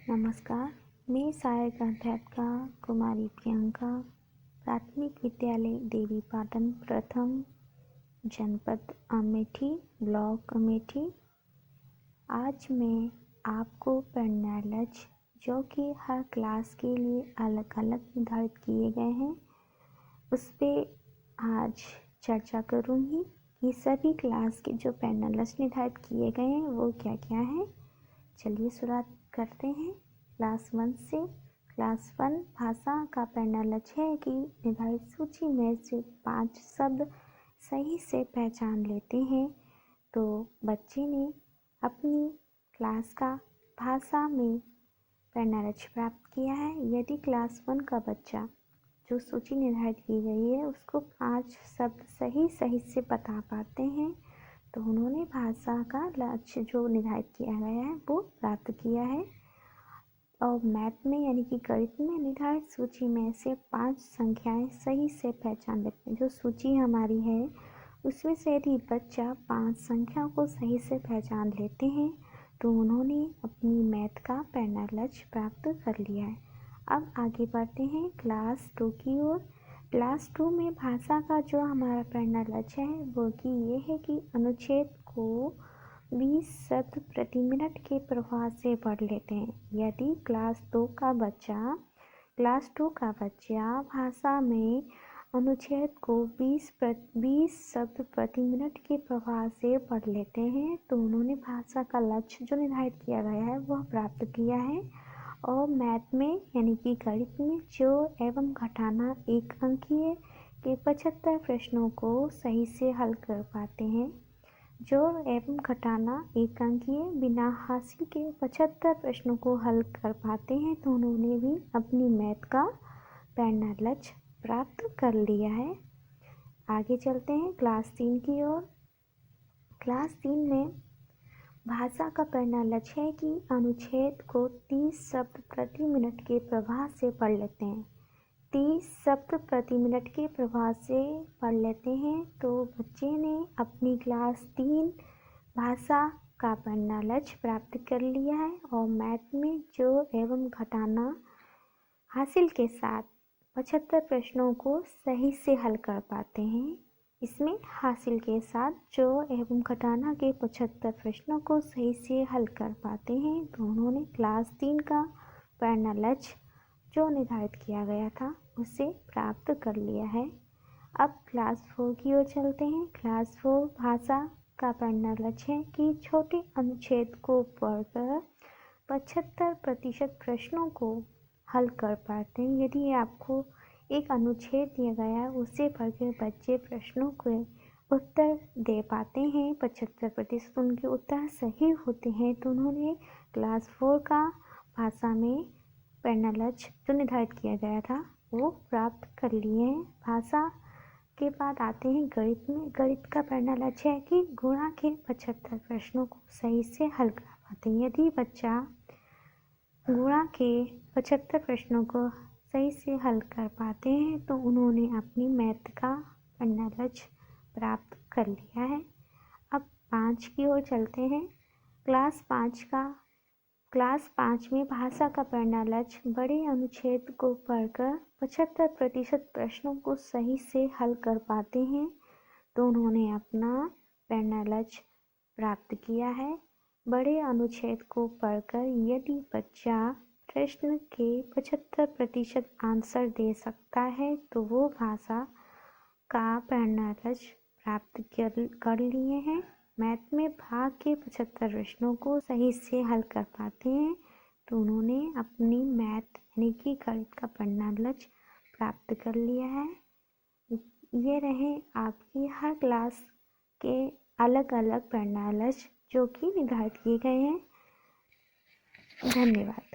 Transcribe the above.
नमस्कार, मैं सहायक अध्यापिका कुमारी प्रियंका, प्राथमिक विद्यालय देवीपाटन प्रथम, जनपद अमेठी, ब्लॉक अमेठी। आज मैं आपको पढ़ना लक्ष्य जो कि हर क्लास के लिए अलग अलग निर्धारित किए गए हैं, उस पर आज चर्चा करूँगी कि सभी क्लास के जो पढ़ना लक्ष्य निर्धारित किए गए हैं वो क्या क्या हैं। चलिए शुरुआत करते हैं क्लास 1 से। क्लास 1 भाषा का पढ़ना लक्ष्य है कि निर्धारित सूची में से 5 शब्द सही से पहचान लेते हैं। तो बच्चे ने अपनी क्लास का भाषा में पढ़ना लक्ष्य प्राप्त किया है। यदि क्लास 1 का बच्चा जो सूची निर्धारित की गई है उसको 5 शब्द सही से बता पाते हैं तो उन्होंने भाषा का लक्ष्य जो निर्धारित किया गया है वो प्राप्त किया है। और मैथ में यानी कि गणित में निर्धारित सूची में से 5 संख्याएं सही से पहचान लेते हैं। जो सूची हमारी है उसमें से यदि बच्चा 5 संख्याओं को सही से पहचान लेते हैं तो उन्होंने अपनी मैथ का पढ़ना लक्ष्य प्राप्त कर लिया है। अब आगे बढ़ते हैं क्लास 2 की ओर। क्लास 2 में भाषा का जो हमारा पढ़ना लक्ष्य है वो कि ये है कि अनुच्छेद को 20 शब्द प्रति मिनट के प्रवाह से पढ़ लेते हैं। यदि क्लास 2 का बच्चा भाषा में अनुच्छेद को 20 शब्द प्रति मिनट के प्रवाह से पढ़ लेते हैं तो उन्होंने भाषा का लक्ष्य जो निर्धारित किया गया है वह प्राप्त किया है। और मैथ में यानी कि गणित में जोड़ एवं घटाना एक अंकीय के 75 प्रश्नों को सही से हल कर पाते हैं। जोड़ एवं घटाना एक अंकीय बिना हासिल के 75 प्रश्नों को हल कर पाते हैं तो उन्होंने भी अपनी मैथ का पढ़ना लक्ष्य प्राप्त कर लिया है। आगे चलते हैं क्लास 3 की ओर। क्लास 3 में भाषा का पढ़ना लक्ष्य है कि अनुच्छेद को 30 शब्द प्रति मिनट के प्रवाह से पढ़ लेते हैं। 30 शब्द प्रति मिनट के प्रवाह से पढ़ लेते हैं तो बच्चे ने अपनी क्लास 3 भाषा का पढ़ना लक्ष्य प्राप्त कर लिया है। और मैथ में जोड़ एवं घटाना हासिल के साथ 75 प्रश्नों को सही से हल कर पाते हैं। इसमें हासिल के साथ जोड़ एवं घटाना के 75 प्रश्नों को सही से हल कर पाते हैं तो उन्होंने क्लास 3 का पढ़ना लक्ष्य जो निर्धारित किया गया था उसे प्राप्त कर लिया है। अब क्लास 4 की ओर चलते हैं। क्लास 4 भाषा का पढ़ना लक्ष्य है कि छोटे अनुच्छेद को पढ़कर 75% प्रश्नों को हल कर पाते हैं। यदि आपको एक अनुच्छेद दिया गया है उसे पढ़कर बच्चे प्रश्नों के उत्तर दे पाते हैं, 75% उनके उत्तर सही होते हैं तो उन्होंने क्लास 4 का भाषा में पढ़ना लक्ष्य जो निर्धारित किया गया था वो प्राप्त कर लिए हैं। भाषा के बाद आते हैं गणित में। गणित का पढ़ना लक्ष्य है कि गुणा के 75 प्रश्नों को सही से हल कर पाते हैं। यदि बच्चा गुणा के 75 प्रश्नों को सही से हल कर पाते हैं तो उन्होंने अपनी मैथ का पढ़ना लक्ष्य प्राप्त कर लिया है। अब 5 की ओर चलते हैं। क्लास 5 में भाषा का पढ़ना लक्ष्य बड़े अनुच्छेद को पढ़कर 75% प्रश्नों को सही से हल कर पाते हैं तो उन्होंने अपना पढ़ना लक्ष्य प्राप्त किया है। बड़े अनुच्छेद को पढ़कर यदि बच्चा प्रश्न के 75% आंसर दे सकता है तो वो भाषा का पढ़ना लक्ष्य प्राप्त कर लिए हैं। मैथ में भाग के 75 प्रश्नों को सही से हल कर पाते हैं तो उन्होंने अपनी मैथ यानी कि गणित का पढ़ना लक्ष्य प्राप्त कर लिया है। ये रहे आपकी हर क्लास के अलग अलग पढ़ना लक्ष्य जो कि निर्धारित किए गए हैं। धन्यवाद।